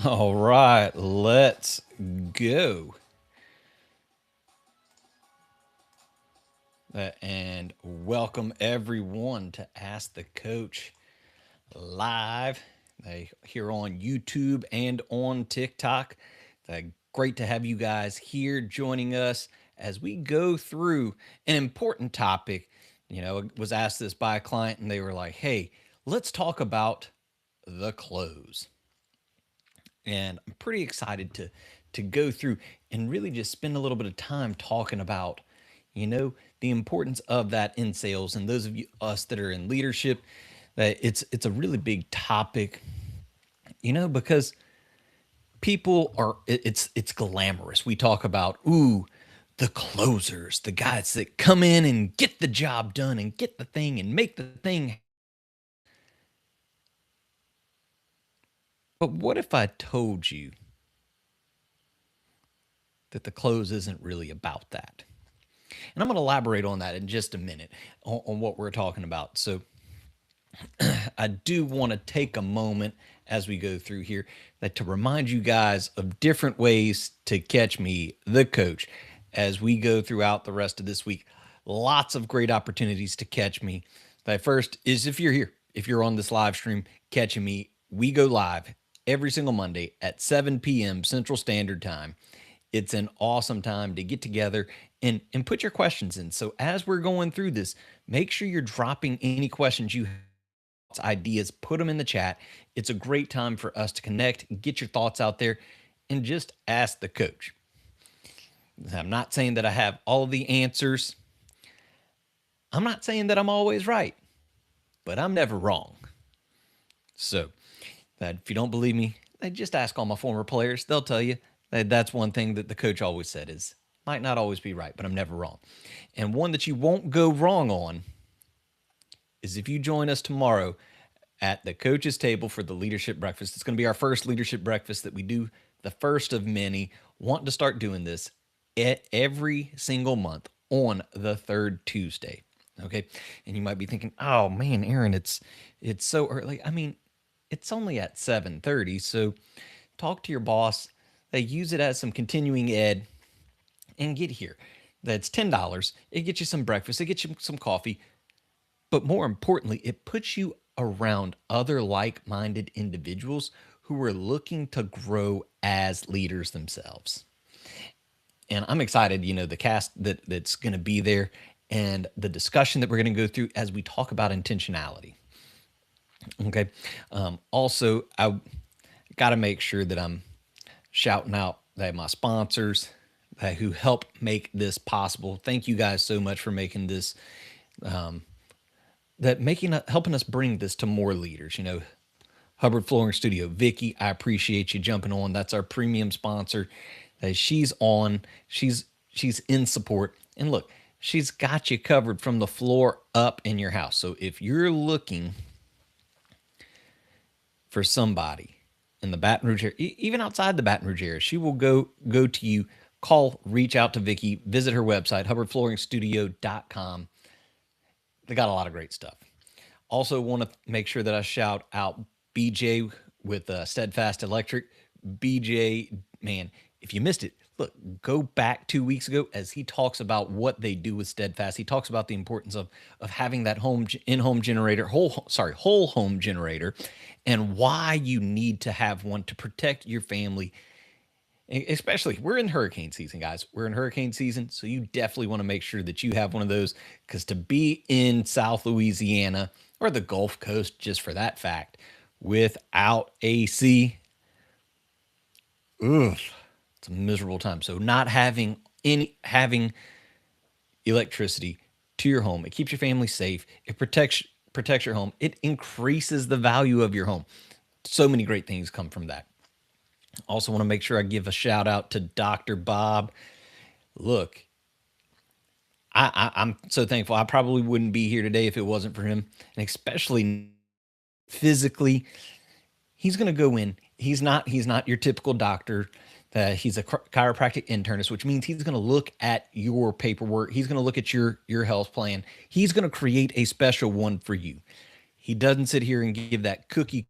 All right, let's go. And welcome everyone to Ask the Coach live here on YouTube and on TikTok. Great to have you guys here joining us as we go through an important topic. I was asked this by a client, and they were like, "Hey, let's talk about the close." And I'm pretty excited to go through and really just spend a little bit of time talking about, the importance of that in sales. And those of you us that are in leadership, that it's a really big topic, because people are it's glamorous. We talk about the closers, the guys that come in and get the job done and get the thing and make the thing. But what if I told you that the close isn't really about that? And I'm going to elaborate on that in just a minute on what we're talking about. So I do want to take a moment as we go through here that to remind you guys of different ways to catch me, the coach, as we go throughout the rest of this week. Lots of great opportunities to catch me. The first is if you're here, if you're on this live stream catching me, we go live every single Monday at 7 p.m. Central Standard Time. It's an awesome time to get together and put your questions in. So as we're going through this, make sure you're dropping any questions you have, ideas, put them in the chat. It's a great time for us to connect, get your thoughts out there, and just ask the coach. I'm not saying that I have all of the answers. I'm not saying that I'm always right, but I'm never wrong. So that if you don't believe me, just ask all my former players. They'll tell you that that's one thing that the coach always said is might not always be right, but I'm never wrong. And one that you won't go wrong on is if you join us tomorrow at the coach's table for the leadership breakfast. It's going to be our first leadership breakfast that we do, the first of many. Want to start doing this every single month on the third Tuesday. Okay. And you might be thinking, oh man, Aaron, it's so early. I mean, it's only at 7:30. So talk to your boss. They use it as some continuing ed and get here. That's $10. It gets you some breakfast, it gets you some coffee, but more importantly, it puts you around other like-minded individuals who are looking to grow as leaders themselves. And I'm excited, the cast that's going to be there and the discussion that we're going to go through as we talk about intentionality. Okay. Also, I got to make sure that I'm shouting out that my sponsors who help make this possible. Thank you guys so much for making this, helping us bring this to more leaders. Hubbard Flooring Studio, Vicky, I appreciate you jumping on. That's our premium sponsor. She's on. She's in support. And look, she's got you covered from the floor up in your house. So if you're looking for somebody in the Baton Rouge area, even outside the Baton Rouge area, she will go to you, call, reach out to Vicky, visit her website, hubbardflooringstudio.com. They got a lot of great stuff. Also want to make sure that I shout out BJ with Steadfast Electric. BJ, man, if you missed it, look, go back 2 weeks ago as he talks about what they do with Steadfast. He talks about the importance of having that in-home generator, whole home generator, and why you need to have one to protect your family. Especially, we're in hurricane season, guys. We're in hurricane season, so you definitely want to make sure that you have one of those, because to be in South Louisiana or the Gulf Coast, just for that fact, without AC, ugh, it's a miserable time. So not having electricity to your home, it keeps your family safe. It protects your home. It increases the value of your home. So many great things come from that. Also want to make sure I give a shout out to Dr. Bob. Look, I'm so thankful. I probably wouldn't be here today if it wasn't for him, and especially physically. He's going to go in. He's not your typical doctor. He's a chiropractic internist, which means he's going to look at your paperwork. He's going to look at your health plan. He's going to create a special one for you. He doesn't sit here and give that cookie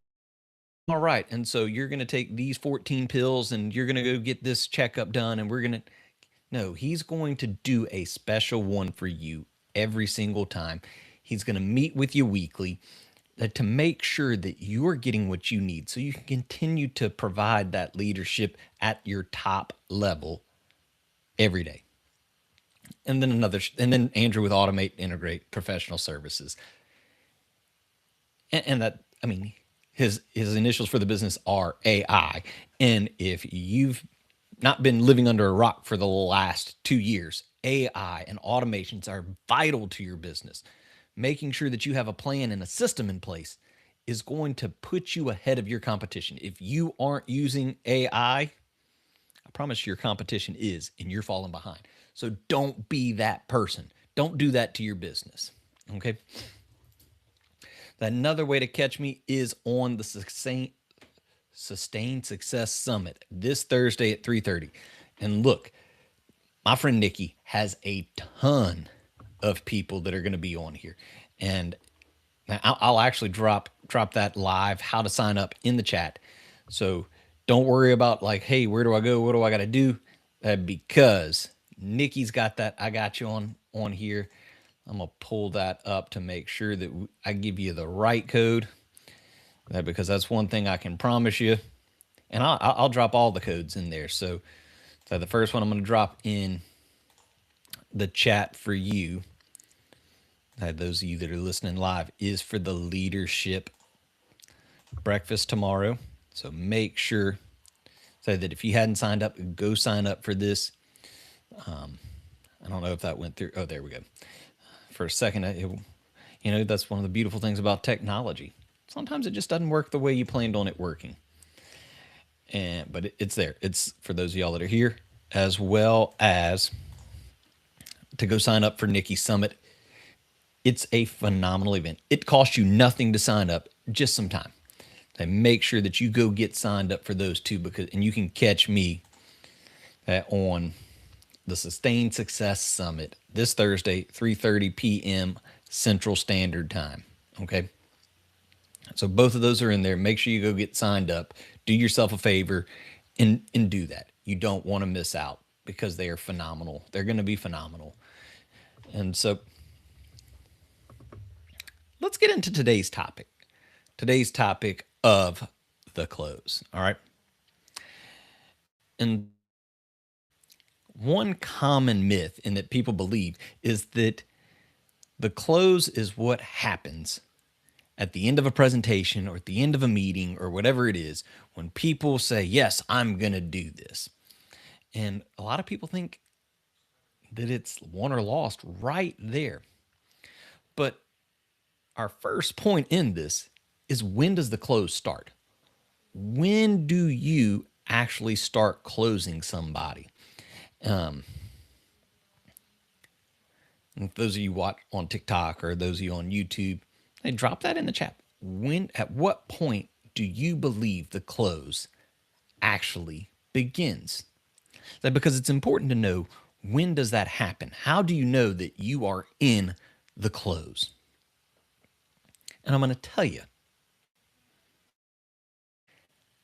all right. And so you're going to take these 14 pills and you're going to go get this checkup done. And we're going to, no, he's going to do a special one for you every single time. He's going to meet with you weekly to make sure that you're getting what you need so you can continue to provide that leadership at your top level every day. And then Andrew with Automate, Integrate, Professional Services. And that, I mean, his initials for the business are AI. And if you've not been living under a rock for the last 2 years, AI and automations are vital to your business. Making sure that you have a plan and a system in place is going to put you ahead of your competition. If you aren't using AI, I promise your competition is, and you're falling behind. So don't be that person. Don't do that to your business. Okay. Another way to catch me is on the Sustained Success Summit this Thursday at 3:30. And look, my friend Nikki has a ton of people that are going to be on here. And I'll actually drop that live, how to sign up in the chat. So don't worry about like, hey, where do I go? What do I got to do? Because Nikki's got that. I got you on here. I'm gonna pull that up to make sure that I give you the right code. Because that's one thing I can promise you. And I'll drop all the codes in there. So the first one I'm going to drop in the chat for you, those of you that are listening live, is for the leadership breakfast tomorrow. So make sure that if you hadn't signed up, go sign up for this. I don't know if that went through. Oh, there we go. For a second, that's one of the beautiful things about technology. Sometimes it just doesn't work the way you planned on it working. But it's there. It's for those of y'all that are here, as well as to go sign up for Nikki's Summit. It's a phenomenal event. It costs you nothing to sign up, just some time. And make sure that you go get signed up for those two, and you can catch me on the Sustained Success Summit this Thursday, 3:30 p.m. Central Standard Time. Okay. So both of those are in there. Make sure you go get signed up. Do yourself a favor and do that. You don't want to miss out because they are phenomenal. They're going to be phenomenal. And so let's get into today's topic. Today's topic of the close. All right. And one common myth in that people believe is that the close is what happens at the end of a presentation or at the end of a meeting or whatever it is, when people say, yes, I'm going to do this. And a lot of people think that it's won or lost right there. But our first point in this is, when does the close start? When do you actually start closing somebody? And those of you watch on TikTok or those of you on YouTube, hey, drop that in the chat. At what point do you believe the close actually begins? Because it's important to know, when does that happen? How do you know that you are in the close? And I'm going to tell you,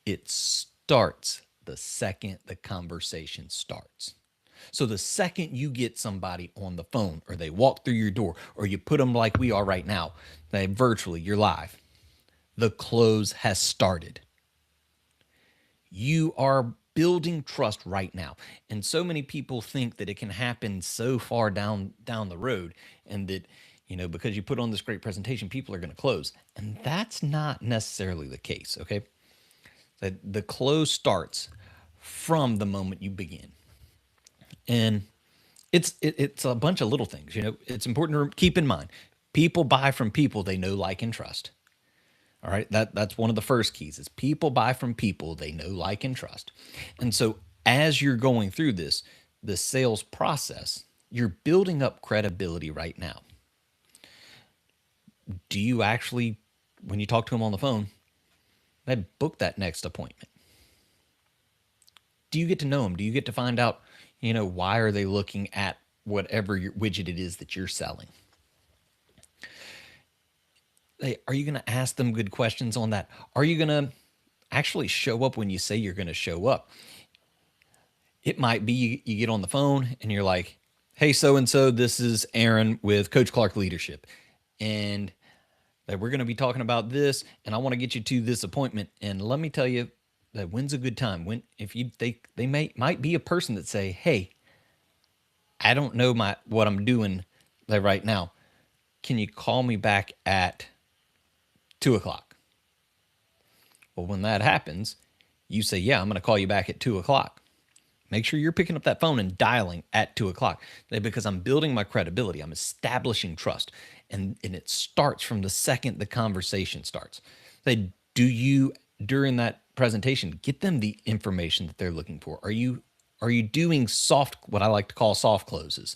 it starts the second the conversation starts. So the second you get somebody on the phone, or they walk through your door, or you put them like we are right now, virtually, you're live, the close has started. You are building trust right now. And so many people think that it can happen so far down the road, and that, because you put on this great presentation, people are going to close. And that's not necessarily the case, okay? That the close starts from the moment you begin. And it's a bunch of little things. It's important to keep in mind, people buy from people they know, like, and trust. All right. That's one of the first keys, is people buy from people they know, like, and trust. And so as you're going through the sales process, you're building up credibility right now. Do you actually, when you talk to them on the phone, book that next appointment? Do you get to know them? Do you get to find out, why are they looking at whatever your widget it is that you're selling? Are you going to ask them good questions on that? Are you going to actually show up when you say you're going to show up. It might be you get on the phone and you're like, hey, so and so, this is Aaron with Coach Clark Leadership. And that we're going to be talking about this, and I want to get you to this appointment. And let me tell you that when's a good time. When if you they might be a person that say, hey, I don't know what I'm doing right now. Can you call me back at 2 o'clock? Well, when that happens, you say, yeah, I'm going to call you back at 2 o'clock. Make sure you're picking up that phone and dialing at 2 o'clock, because I'm building my credibility. I'm establishing trust. And it starts from the second the conversation starts. Do you, during that presentation, get them the information that they're looking for? Are you doing what I like to call soft closes?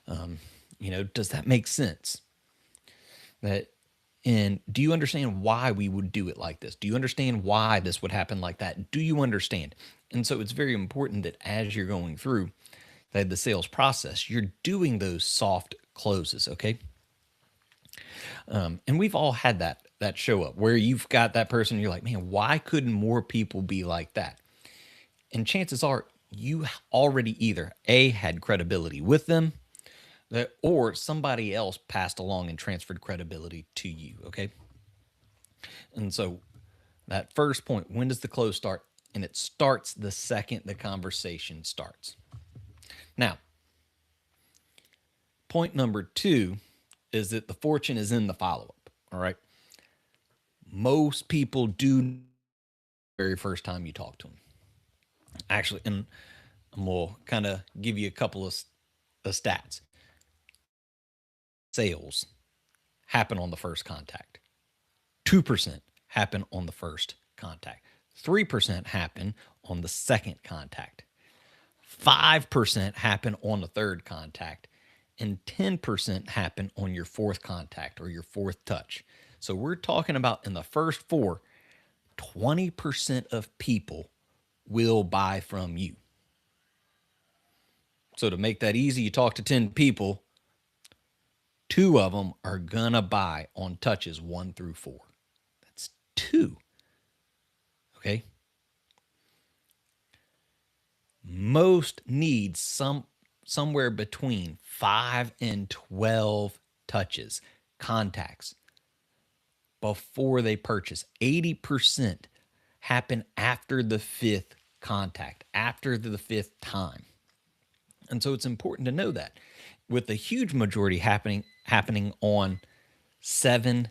Does that make sense? And do you understand why we would do it like this? Do you understand why this would happen like that? Do you understand? And so it's very important that as you're going through the sales process, you're doing those soft closes, okay? And we've all had that show up where you've got that person, you're like, man, why couldn't more people be like that? And chances are you already either A, had credibility with them, or somebody else passed along and transferred credibility to you, okay? And so that first point, when does the close start? And it starts the second the conversation starts. Now, point number 2 is that the fortune is in the follow-up, all right? Most people do the very first time you talk to them. Actually, and we'll kind of give you a couple of stats. Sales happen on the first contact. 2% happen on the first contact. 3% happen on the second contact. 5% happen on the third contact. And 10% happen on your fourth contact or your fourth touch. So we're talking about in the first 4, 20% of people will buy from you. So to make that easy, you talk to 10 people, 2 of them are gonna buy on touches 1 through 4. That's 2. Okay? Most need somewhere between 5 and 12 touches, contacts, before they purchase. 80% happen after the 5th contact, after the 5th time. And so it's important to know that, with the huge majority happening on 7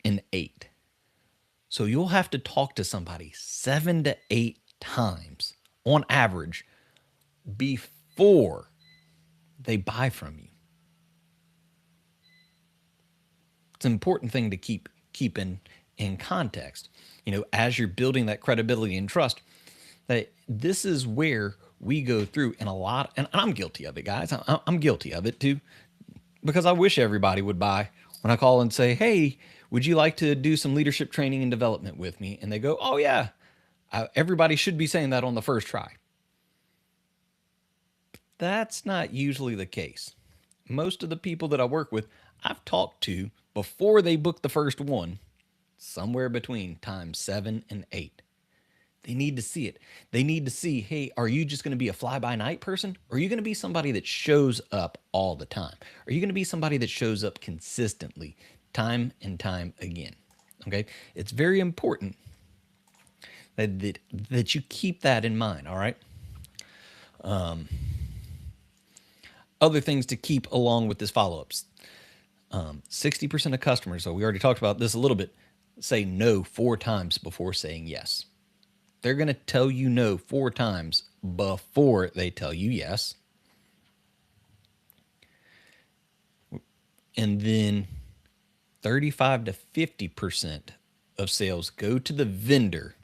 and 8. So you'll have to talk to somebody 7 to 8 times on average before they buy from you. It's an important thing to keep in context. As you're building that credibility and trust, that this is where we go through, and I'm guilty of it, guys. I'm guilty of it too, because I wish everybody would buy when I call and say, hey, would you like to do some leadership training and development with me? And they go, oh yeah. Everybody should be saying that on the first try. That's not usually the case. Most of the people that I work with, I've talked to before they book the first one, somewhere between times 7 and 8. They need to see it. They need to see, hey, are you just going to be a fly-by-night person? Or are you going to be somebody that shows up all the time? Are you going to be somebody that shows up consistently, time and time again? Okay? It's very important that you keep that in mind, all right? Other things to keep along with this follow-ups. 60% of customers, so we already talked about this a little bit, say no 4 times before saying yes. They're going to tell you no 4 times before they tell you yes. And then 35 to 50% of sales go to the vendor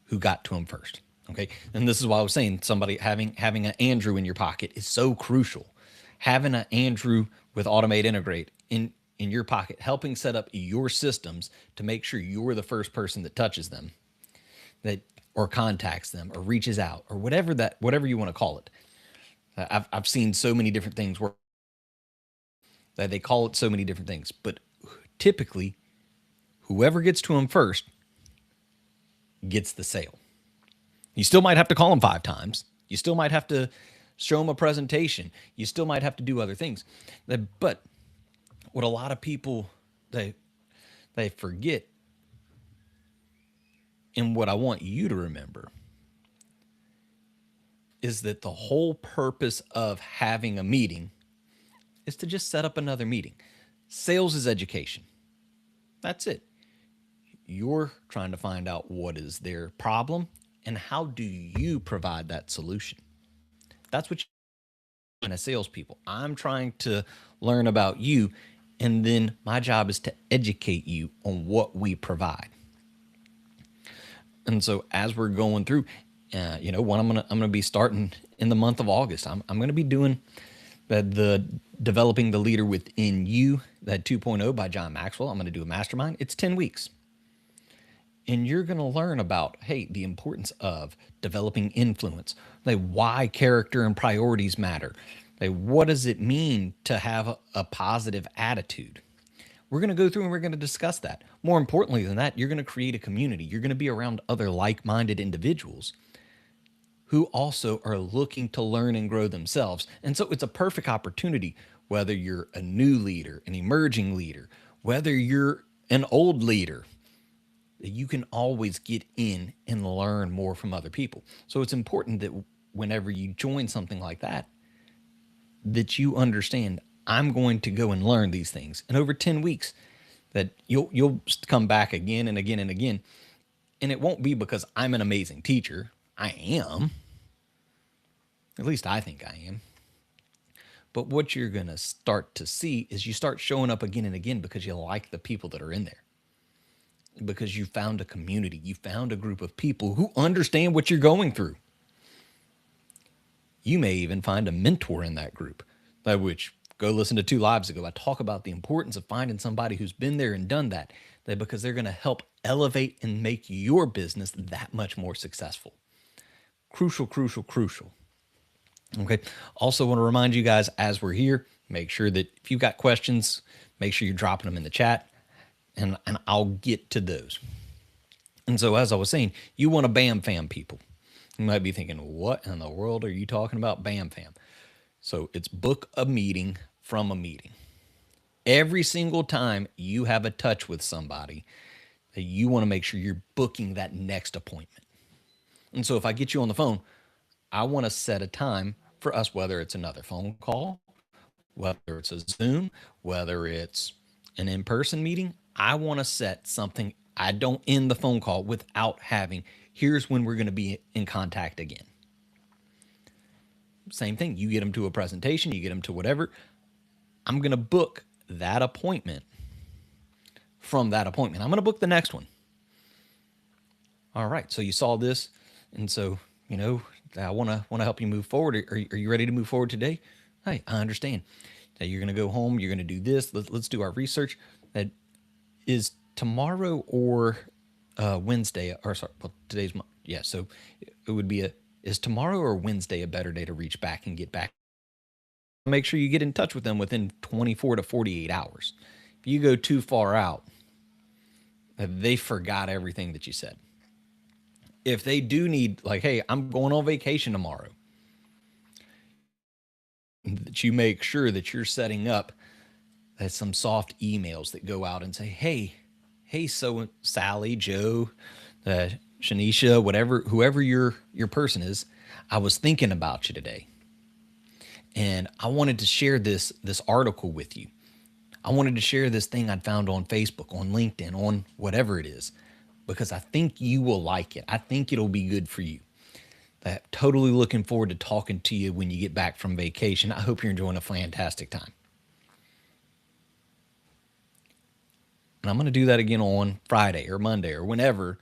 who got to them first. Okay. And this is why I was saying somebody having an Andrew in your pocket is so crucial. Having an Andrew with Automate Integrate in your pocket, helping set up your systems to make sure you're the first person that touches them, or contacts them, or reaches out, or whatever you want to call it. I've seen so many different things where that they call it so many different things, but typically whoever gets to them first gets the sale. You still might have to call them 5 times. You still might have to show them a presentation. You still might have to do other things. But what a lot of people they forget, and what I want you to remember, is that the whole purpose of having a meeting is to just set up another meeting. Sales is education. That's it. You're trying to find out what is their problem and how do you provide that solution. That's what you're as salespeople. I'm trying to learn about you, and then my job is to educate you on what we provide. And so as we're going through, one I'm gonna be starting in the month of August. I'm gonna be doing the developing the leader within you, that 2.0 by John Maxwell. I'm gonna do a mastermind. It's 10 weeks. And you're going to learn about, hey, the importance of developing influence, like why character and priorities matter, like what does it mean to have a positive attitude. We're going to go through and we're going to discuss that. More importantly than that, you're going to create a community. You're going to be around other like-minded individuals who also are looking to learn and grow themselves. And so it's a perfect opportunity, whether you're a new leader, an emerging leader, whether you're an old leader, you can always get in and learn more from other people. So it's important that whenever you join something like that, that you understand, I'm going to go and learn these things. And over 10 weeks, that you'll come back again and again and again. And it won't be because I'm an amazing teacher. I am. At least I think I am. But what you're going to start to see is you start showing up again and again because you like the people that are in there. Because you found a community, you found a group of people who understand what you're going through. You may even find a mentor in that group, by which go listen to 2 lives ago. I talk about the importance of finding somebody who's been there and done that because they're going to help elevate and make your business that much more successful. Crucial, crucial, crucial. Okay. Also want to remind you guys as we're here, make sure that if you've got questions, make sure you're dropping them in the chat. And I'll get to those. And so, as I was saying, you want to BAMFAM people. You might be thinking, what in the world are you talking about, BAMFAM? So it's book a meeting from a meeting. Every single time you have a touch with somebody, you want to make sure you're booking that next appointment. And so if I get you on the phone, I want to set a time for us, whether it's another phone call, whether it's a Zoom, whether it's an in-person meeting. I want to set something. I don't end the phone call without having, here's when we're going to be in contact again. Same thing. You get them to a presentation, you get them to whatever. I'm going to book that appointment from that appointment. I'm going to book the next one. All right. So you saw this. And so, I want to help you move forward. Are you ready to move forward today? Hey, I understand that you're going to go home. You're going to do this. Let's do our research. That is tomorrow or Wednesday, or sorry, well, today's, yeah. So it would be is tomorrow or Wednesday a better day to reach back and get back? Make sure you get in touch with them within 24 to 48 hours. If you go too far out, they forgot everything that you said. If they do need, like, hey, I'm going on vacation tomorrow, that you make sure that you're setting up some soft emails that go out and say, hey, so Sally, Joe, Shanisha, whatever, whoever your person is, I was thinking about you today. And I wanted to share this article with you. I wanted to share this thing I'd found on Facebook, on LinkedIn, on whatever it is, because I think you will like it. I think it'll be good for you. I'm totally looking forward to talking to you when you get back from vacation. I hope you're enjoying a fantastic time. And I'm going to do that again on Friday or Monday or whenever,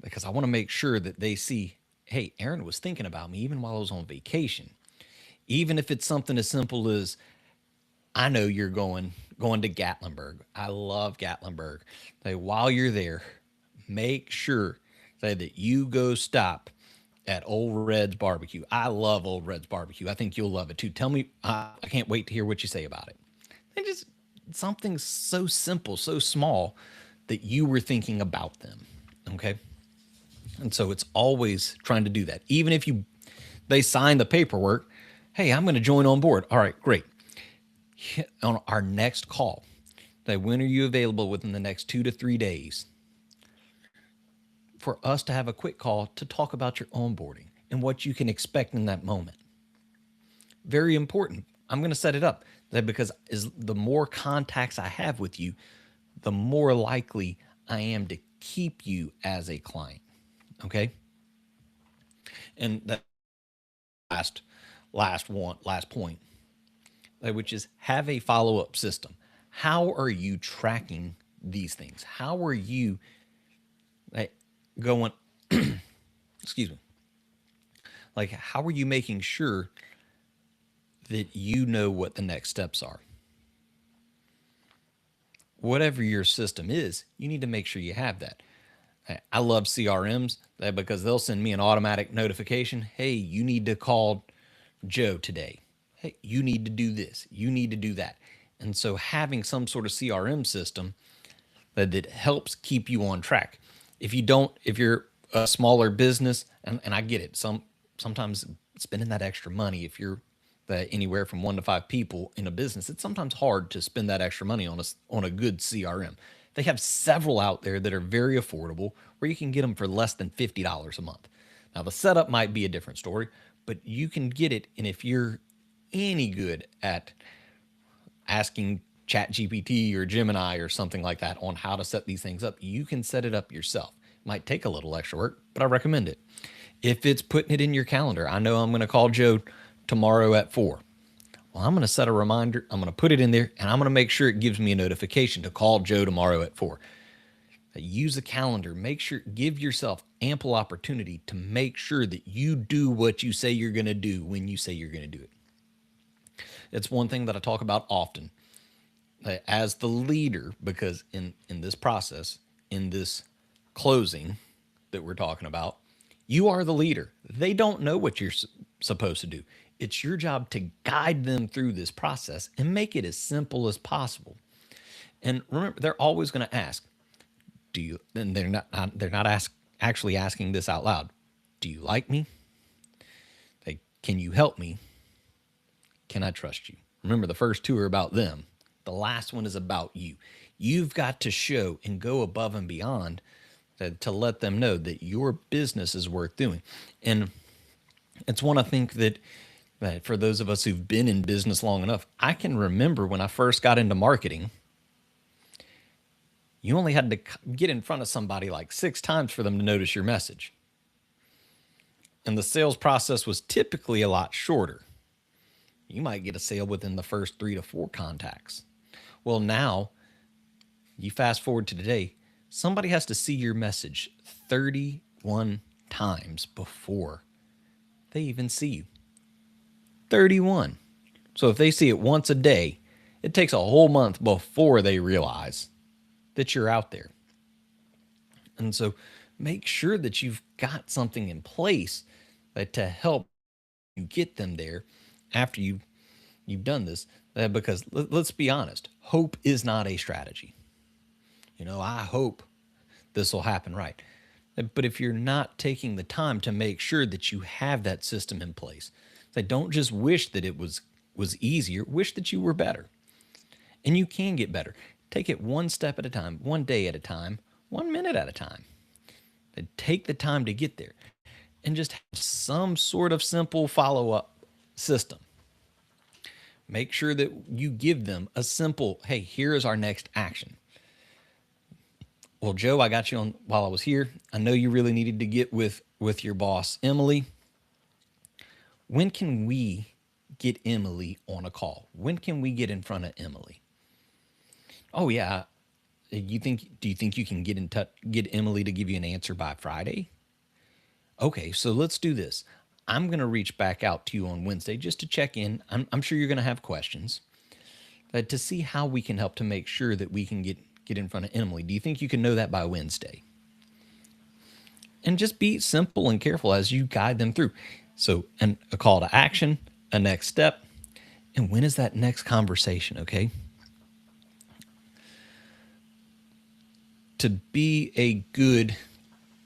because I want to make sure that they see, hey, Aaron was thinking about me even while I was on vacation. Even if it's something as simple as, I know you're going to Gatlinburg. I love Gatlinburg. While you're there, make sure that you go stop at Old Red's Barbecue. I love Old Red's Barbecue. I think you'll love it too. Tell me, I can't wait to hear what you say about it. And just something so simple, so small that you were thinking about them. Okay. And so it's always trying to do that. Even if they sign the paperwork, hey, I'm going to join on board. All right, great. On our next call, when are you available within the next 2 to 3 days for us to have a quick call to talk about your onboarding and what you can expect in that moment? Very important. I'm going to set it up that because the more contacts I have with you, the more likely I am to keep you as a client. Okay. And that last point, which is have a follow-up system. How are you tracking these things? How are you going, excuse me, like how are you making sure that you know what the next steps are? Whatever your system is, you need to make sure you have that. I love CRMs because they'll send me an automatic notification. Hey, you need to call Joe today. Hey, you need to do this. You need to do that. And so having some sort of CRM system that helps keep you on track. If you're a smaller business, and I get it, sometimes spending that extra money, if you're anywhere from 1 to 5 people in a business, it's sometimes hard to spend that extra money on a good CRM. They have several out there that are very affordable where you can get them for less than $50 a month. Now the setup might be a different story, but you can get it. And if you're any good at asking ChatGPT or Gemini or something like that on how to set these things up, you can set it up yourself. It might take a little extra work, but I recommend it. If it's putting it in your calendar, I know I'm going to call Joe tomorrow at 4. Well, I'm going to set a reminder. I'm going to put it in there and I'm going to make sure it gives me a notification to call Joe tomorrow at 4. Use a calendar. Give yourself ample opportunity to make sure that you do what you say you're going to do when you say you're going to do it. It's one thing that I talk about often as the leader, because in this process, in this closing that we're talking about, you are the leader. They don't know what you're supposed to do. It's your job to guide them through this process and make it as simple as possible. And remember, they're always going to ask, do you, and they're not actually asking this out loud. Do you like me? Can you help me? Can I trust you? Remember, the first 2 are about them. The last one is about you. You've got to show and go above and beyond to let them know that your business is worth doing. And it's one I think that for those of us who've been in business long enough, I can remember when I first got into marketing, you only had to get in front of somebody like 6 times for them to notice your message. And the sales process was typically a lot shorter. You might get a sale within the first 3 to 4 contacts. Well, now you fast forward to today, somebody has to see your message 31 times before they even see you. 31. So if they see it once a day, it takes a whole month before they realize that you're out there. And so make sure that you've got something in place to help you get them there after you've done this. Because let's be honest, hope is not a strategy. I hope this will happen right. But if you're not taking the time to make sure that you have that system in place, don't just wish that it was easier, wish that you were better. And you can get better. Take it one step at a time, one day at a time, 1 minute at a time. Take the time to get there and just have some sort of simple follow-up system. Make sure that you give them a simple, hey, here is our next action. Well, Joe, I got you on while I was here. I know you really needed to get with your boss, Emily. When can we get Emily on a call? When can we get in front of Emily? Oh yeah. Do you think you can get Emily to give you an answer by Friday? Okay, so let's do this. I'm going to reach back out to you on Wednesday just to check in. I'm sure you're going to have questions to see how we can help to make sure that we can get in front of Emily. Do you think you can know that by Wednesday? And just be simple and careful as you guide them through. So, and a call to action, a next step, and when is that next conversation, okay? To be a good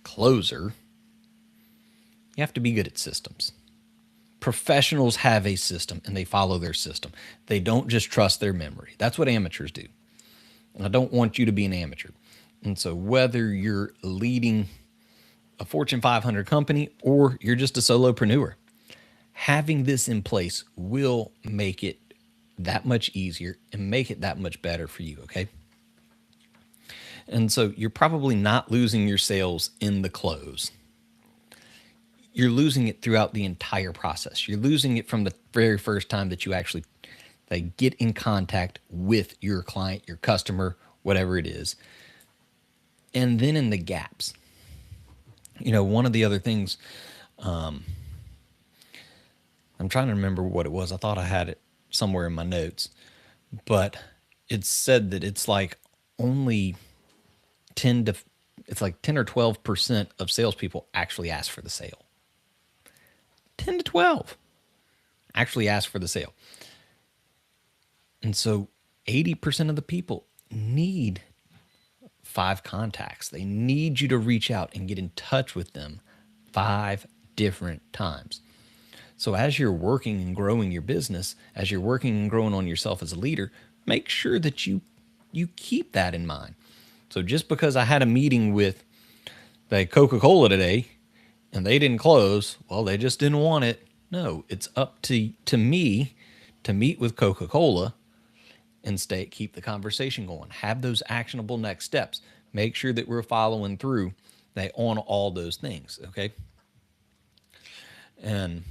closer, You have to be good at systems. Professionals have a system and they follow their system. They don't just trust their memory. That's what amateurs do. And I don't want you to be an amateur. And so whether you're leading a Fortune 500 company or you're just a solopreneur, having this in place will make it that much easier and make it that much better for you, okay? And so you're probably not losing your sales in the close. You're losing it throughout the entire process. You're losing it from the very first time that you actually get in contact with your client, your customer, whatever it is. And then in the gaps. You know, one of the other things, I'm trying to remember what it was. I thought I had it somewhere in my notes, but it said that it's like only 10 or 12% of salespeople actually ask for the sale. 10 to 12 actually ask for the sale. And so 80% of the people need 5 contacts. They need you to reach out and get in touch with them 5 different times. So as you're working and growing your business, as you're working and growing on yourself as a leader, make sure that you keep that in mind. So just because I had a meeting with the Coca-Cola today and they didn't close, well, they just didn't want it. No, it's up to me to meet with Coca-Cola and keep the conversation going. Have those actionable next steps. Make sure that we're following through on all those things, okay? And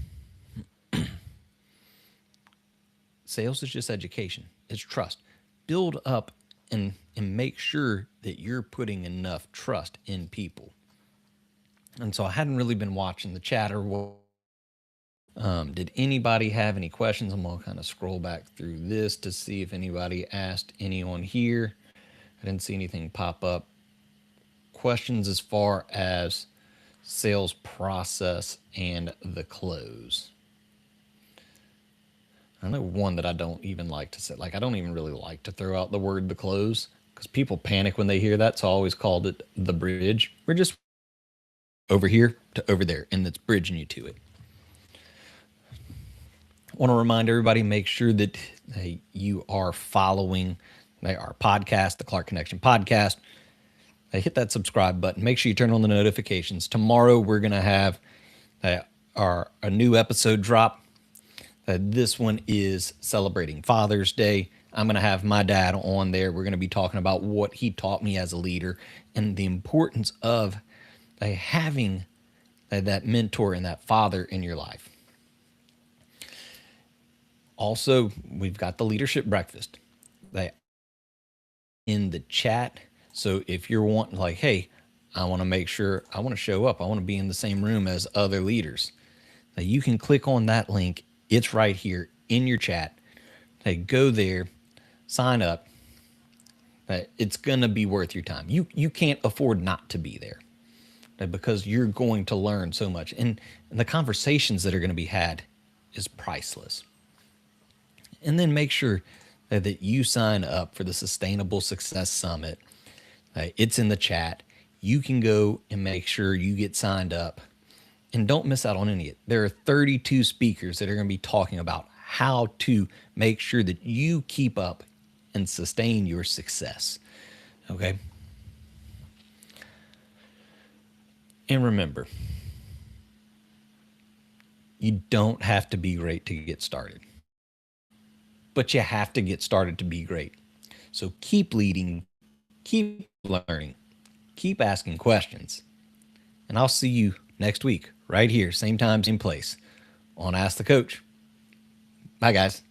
sales is just education. It's trust. Build up and make sure that you're putting enough trust in people. And so I hadn't really been watching the chat or what. Did anybody have any questions? I'm going to kind of scroll back through this to see if anybody asked any on here. I didn't see anything pop up. Questions as far as sales process and the close. I know one that I don't even like to say. Like, I don't even really like to throw out the word the close because people panic when they hear that. So I always called it the bridge. We're just over here to over there, and it's bridging you to it. I want to remind everybody, make sure that you are following our podcast, the Clark Connection podcast. Hit that subscribe button. Make sure you turn on the notifications. Tomorrow we're going to have a new episode drop. This one is celebrating Father's Day. I'm going to have my dad on there. We're going to be talking about what he taught me as a leader and the importance of having that mentor and that father in your life. Also, we've got the leadership breakfast in the chat. So if you're wanting like, hey, I want to make sure I want to show up. I want to be in the same room as other leaders. Now you can click on that link. It's right here in your chat. Go there, sign up. It's going to be worth your time. You can't afford not to be there because you're going to learn so much. And the conversations that are going to be had is priceless. And then make sure that you sign up for the Sustainable Success Summit. It's in the chat. You can go and make sure you get signed up and don't miss out on any of it. There are 32 speakers that are going to be talking about how to make sure that you keep up and sustain your success. Okay. And remember, you don't have to be great to get started, but you have to get started to be great. So keep leading, keep learning, keep asking questions, and I'll see you next week right here, same time, same place on Ask the Coach. Bye, guys.